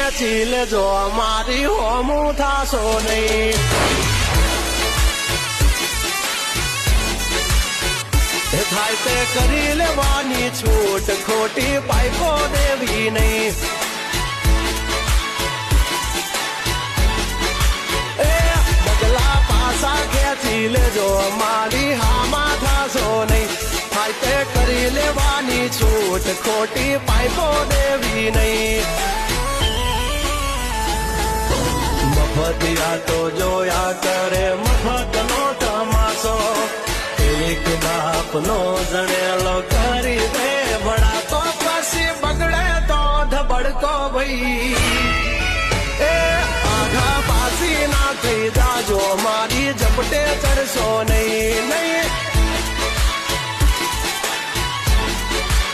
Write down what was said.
ખેંચી લેજો મારી હોમું થાશો નહીં. થાય તે કરી લેવાની છૂટ ખોટી પાઇપો દેવી નહીં. એ બગલા પાસા ખેંચી લેજો મારી હામાં થાશો નહીં. થાય તે કરી લેવાની છૂટ ખોટી પાઇપો દેવી નહીં. મફતિયા તો જોયા કરે મફતનો તમાશો. એક બાપનો જણેલો કરી દે ભણા તો પછી બગડે તો ધબડકો ભાઈ. એ આઘા પાછી ના થઈ જાજો મારી ઝપટે કરશો નહીં.